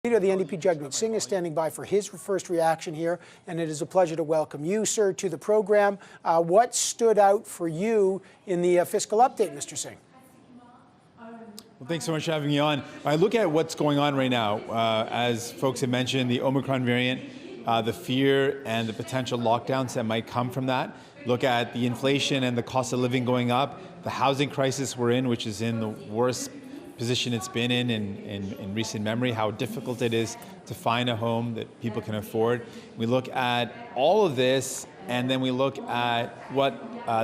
Leader of the NDP Jagmeet Singh is standing by for his first reaction here, and it is a pleasure to welcome you, sir, to the program. What stood out for you in the fiscal update, Mr. Singh? Well, thanks so much for having me on. I look at what's going on right now. As folks have mentioned, the Omicron variant, the fear and the potential lockdowns that might come from that. Look at the inflation and the cost of living going up, the housing crisis we're in, which is in the worst position it's been in recent memory, how difficult it is to find a home that people can afford. We look at all of this, and then we look at what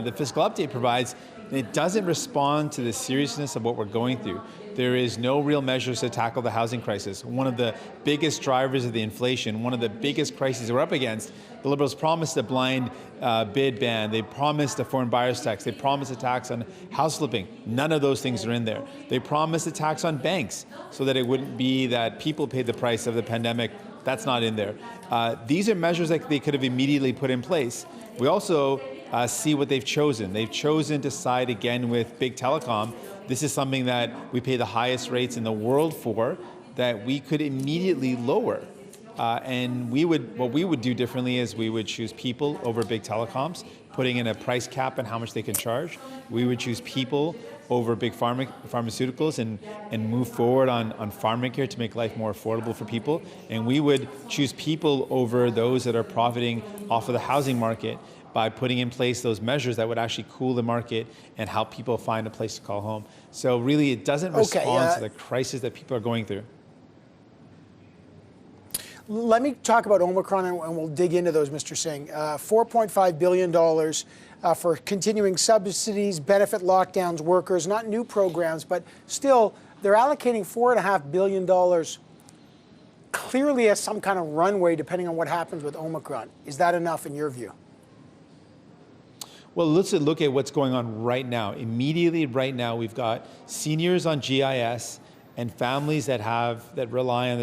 the fiscal update provides, and it doesn't respond to the seriousness of what we're going through. There is no real measures to tackle the housing crisis. One of the biggest drivers of the inflation, one of the biggest crises we're up against. The Liberals promised a blind bid ban. They promised a foreign buyers tax. They promised a tax on house flipping. None of those things are in there. They promised a tax on banks so that it wouldn't be that people paid the price of the pandemic. That's not in there. These are measures that they could have immediately put in place. We also see what they've chosen. They've chosen to side again with big telecom. This is something that we pay the highest rates in the world for, that we could immediately lower. And what we would do differently is we would choose people over big telecoms, putting in a price cap on how much they can charge. We would choose people over big pharmaceuticals and move forward on pharmacare to make life more affordable for people. And we would choose people over those that are profiting off of the housing market by putting in place those measures that would actually cool the market and help people find a place to call home. So really, it doesn't respond to the crisis that people are going through. Let me talk about Omicron, and we'll dig into those, Mr. Singh. $4.5 billion for continuing subsidies, benefit lockdowns, workers, not new programs, but still, they're allocating $4.5 billion clearly as some kind of runway, depending on what happens with Omicron. Is that enough in your view? Well, let's look at what's going on right now. Immediately right now, we've got seniors on GIS and families that rely on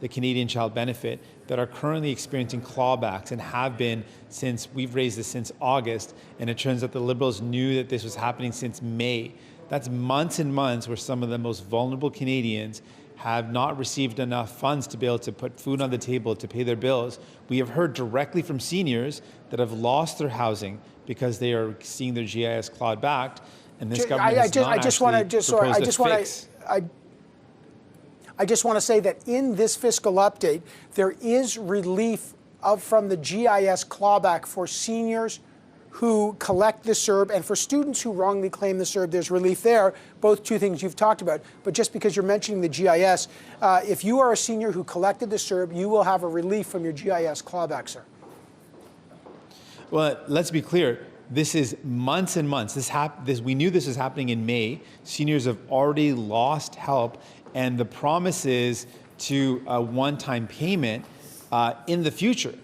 the Canadian Child Benefit that are currently experiencing clawbacks and have been since we've raised this since August. And it turns out the Liberals knew that this was happening since May. That's months and months where some of the most vulnerable Canadians have not received enough funds to be able to put food on the table, to pay their bills. We have heard directly from seniors that have lost their housing because they are seeing their GIS clawed back, and this government has not actually proposed a fix. I just want to say that in this fiscal update, there is relief from the GIS clawback for seniors who collect the CERB, and for students who wrongly claim the CERB, there's relief there, both two things you've talked about. But just because you're mentioning the GIS, if you are a senior who collected the CERB, you will have a relief from your GIS clawback, sir. Well, let's be clear. This is months and months. We knew this was happening in May. Seniors have already lost help, and the promise is to a one-time payment in the future.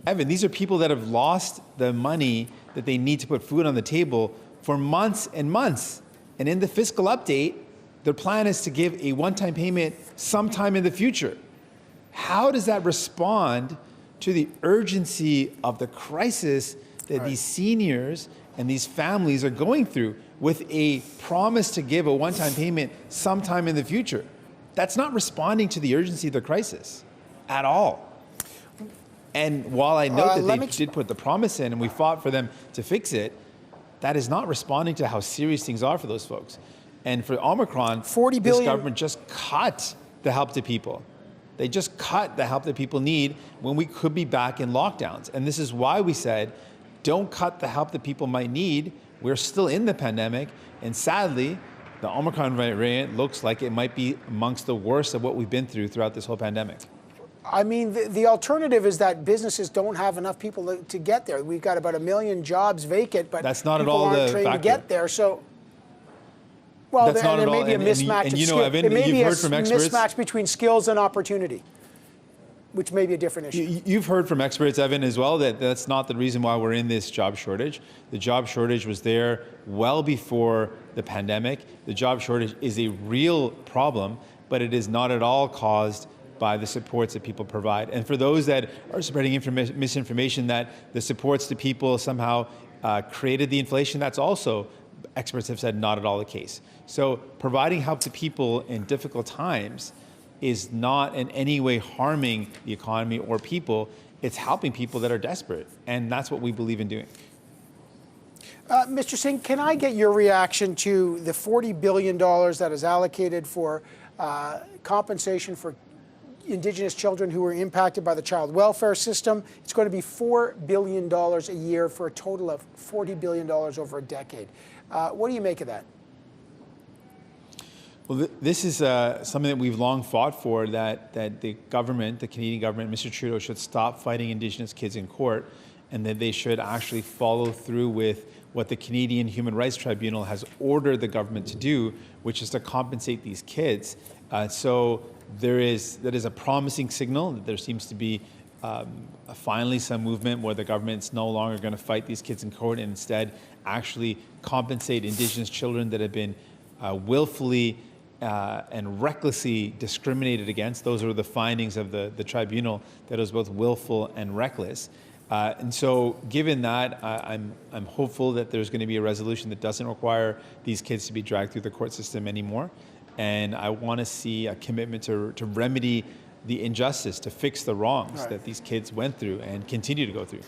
Evan, these are people that have lost the money that they need to put food on the table for months and months. And in the fiscal update, their plan is to give a one-time payment sometime in the future. How does that respond to the urgency of the crisis that these seniors and these families are going through with a promise to give a one-time payment sometime in the future? That's not responding to the urgency of the crisis at all. And while I note that they did put the promise in and we fought for them to fix it, that is not responding to how serious things are for those folks. And for Omicron, this government just cut the help to people. They just cut the help that people need when we could be back in lockdowns. And this is why we said, don't cut the help that people might need. We're still in the pandemic. And sadly, the Omicron variant looks like it might be amongst the worst of what we've been through throughout this whole pandemic. I mean, the alternative is that businesses don't have enough people to get there. We've got about 1 million jobs vacant, but that's not people at all aren't the trained factor. to get there. So, well, there may be a mismatch. And you know, Evan, you've heard from experts. Mismatch between skills and opportunity, which may be a different issue. You've heard from experts, Evan, as well, that that's not the reason why we're in this job shortage. The job shortage was there well before the pandemic. The job shortage is a real problem, but it is not at all caused by the supports that people provide. And for those that are spreading misinformation that the supports to people somehow created the inflation, that's also, experts have said, not at all the case. So providing help to people in difficult times is not in any way harming the economy or people. It's helping people that are desperate. And that's what we believe in doing. Mr. Singh, can I get your reaction to the $40 billion that is allocated for compensation for Indigenous children who were impacted by the child welfare system? It's going to be $4 billion a year for a total of $40 billion over a decade. What do you make of that? Well, this is something that we've long fought for, that the government, the Canadian government, Mr. Trudeau, should stop fighting Indigenous kids in court, and that they should actually follow through with what the Canadian Human Rights Tribunal has ordered the government to do, which is to compensate these kids. So that is a promising signal that there seems to be finally some movement where the government's no longer going to fight these kids in court and instead actually compensate Indigenous children that have been willfully and recklessly discriminated against. Those are the findings of the tribunal, that it was both willful and reckless. And so given that, I'm hopeful that there's going to be a resolution that doesn't require these kids to be dragged through the court system anymore. And I want to see a commitment to remedy the injustice, to fix the wrongs that these kids went through and continue to go through.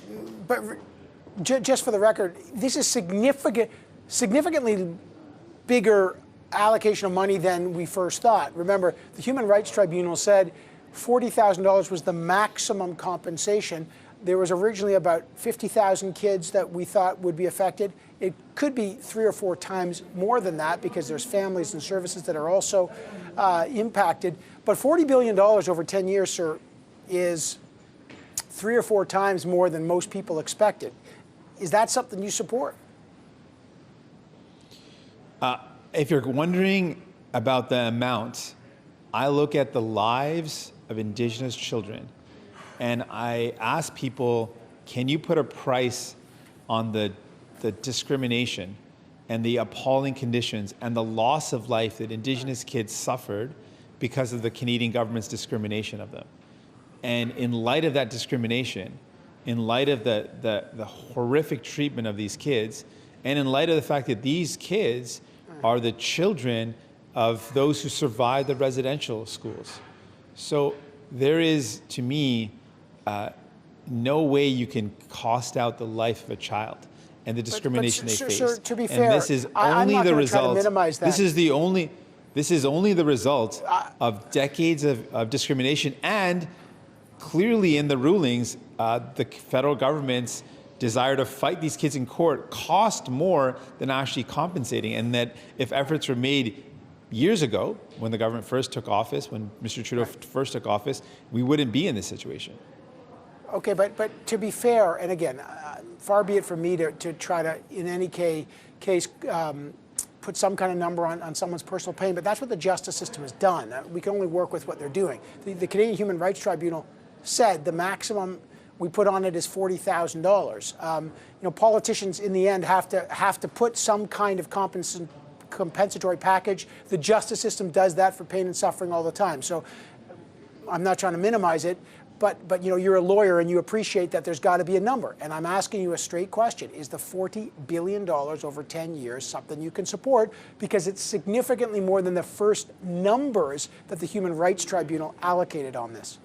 But just for the record, this is significantly bigger allocation of money than we first thought. Remember, the Human Rights Tribunal said $40,000 was the maximum compensation. There was originally about 50,000 kids that we thought would be affected. It could be 3 or 4 times more than that because there's families and services that are also impacted. But $40 billion over 10 years, sir, is 3 or 4 times more than most people expected. Is that something you support? If you're wondering about the amount, I look at the lives of Indigenous children and I ask people, can you put a price on the discrimination and the appalling conditions and the loss of life that Indigenous kids suffered because of the Canadian government's discrimination of them? And in light of that discrimination, in light of the horrific treatment of these kids, and in light of the fact that these kids are the children of those who survived the residential schools. So there is, to me, no way you can cost out the life of a child and the discrimination they face. Sir, to be fair, and this is only the result. Minimize that. This is only the result of decades of discrimination, and clearly in the rulings, the federal government's desire to fight these kids in court cost more than actually compensating, and that if efforts were made years ago, when the government first took office, when Mr. Trudeau first took office, we wouldn't be in this situation. Okay, but to be fair, and again, far be it from me to try to, in any case, put some kind of number on someone's personal pain, but that's what the justice system has done. We can only work with what they're doing. The Canadian Human Rights Tribunal said the maximum we put on it is $40,000. Politicians in the end have to put some kind of compensatory package. The justice system does that for pain and suffering all the time. So I'm not trying to minimize it, but you're a lawyer and you appreciate that there's got to be a number. And I'm asking you a straight question. Is the $40 billion over 10 years something you can support? Because it's significantly more than the first numbers that the Human Rights Tribunal allocated on this.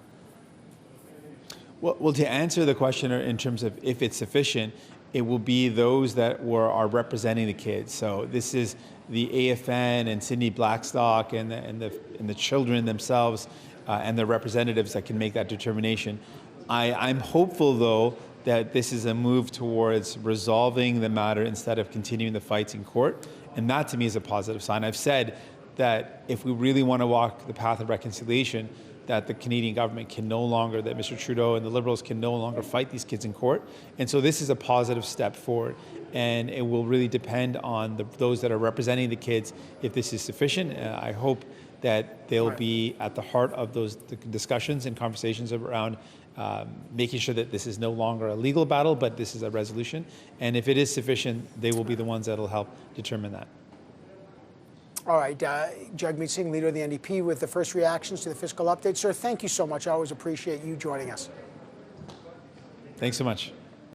Well, to answer the question in terms of if it's sufficient, it will be those that are representing the kids. So this is the AFN and Sydney Blackstock and the children themselves and their representatives that can make that determination. I'm hopeful, though, that this is a move towards resolving the matter instead of continuing the fights in court. And that, to me, is a positive sign. I've said that if we really want to walk the path of reconciliation, that the Canadian government can no longer, that Mr. Trudeau and the Liberals can no longer fight these kids in court. And so this is a positive step forward. And it will really depend on those that are representing the kids if this is sufficient. I hope that they'll be at the heart of those discussions and conversations around making sure that this is no longer a legal battle, but this is a resolution. And if it is sufficient, they will be the ones that will help determine that. All right, Jagmeet Singh, leader of the NDP, with the first reactions to the fiscal update. Sir, thank you so much. I always appreciate you joining us. Thanks so much.